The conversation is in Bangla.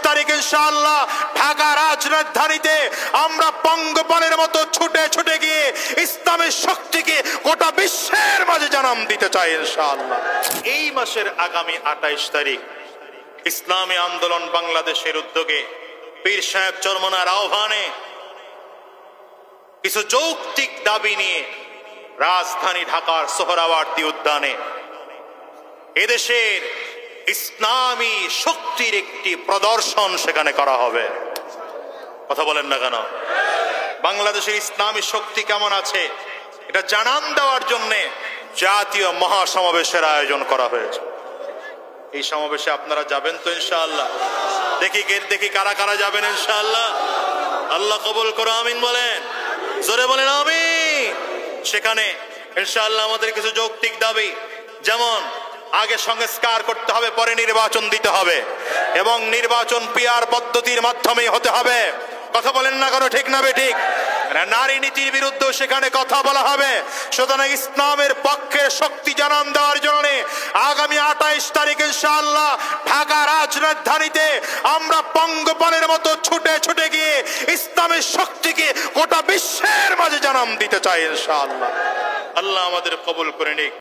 তারিখ ইনশাআল্লাহ ঢাকা রাজধানীতে আমরা পঙ্গপালের মতো ছুটে ছুটে গিয়ে ইসলামের শক্তিকে গোটা বিশ্বের মাঝে জানান দিতে চাই ইনশাআল্লাহ। এই মাসের আগামী 28 তারিখ ইসলামী আন্দোলন বাংলাদেশের উদ্যোগে পীর সাহেব চরমনার আহ্বানে কিছু যৌক্তিক দাবি নিয়ে রাজধানী ঢাকার সোহরাওয়ার্দী উদ্যানে এদেশের ইসলামী শক্তির একটি প্রদর্শন সেখানে করা হবে। কথা বলেন না কেন? বাংলাদেশের ইসলামী শক্তি কেমন আছে এটা জানান দেওয়ার জন্য জাতীয় মহাসমাবেশের আয়োজন করা হয়েছে। এই সমাবেশে আপনারা যাবেন তো ইনশাআল্লাহ? দেখি কারা কারা যাবেন ইনশাআল্লাহ। আল্লাহ কবুল করো, আমিন বলেন, জোরে বলেন আমিন। সেখানে ইনশাআল্লাহ আমাদের কিছু যৌক্তিক দাবি, যেমন আগে সংস্কার করতে হবে, পরে নির্বাচন দিতে হবে এবং নির্বাচন পিআর পদ্ধতির মাধ্যমে হতে হবে। কথা বলেন না কেন? ঠিক না বেঠিক? নারী নীতির বিরুদ্ধে সেখানে কথা বলা হবে। সুতরাং ইসলামের পক্ষে শক্তি জানান দেওয়ার জন্য আগামী 28 তারিখ ইনশাআল্লাহ ঢাকা রাজধানীতে আমরা পঙ্গপালের মতো ছুটে ছুটে গিয়ে ইসলামের শক্তিকে গোটা বিশ্বের মাঝে জানান দিতে চাই ইনশাআল্লাহ। আল্লাহ আমাদের কবুল করে নিক।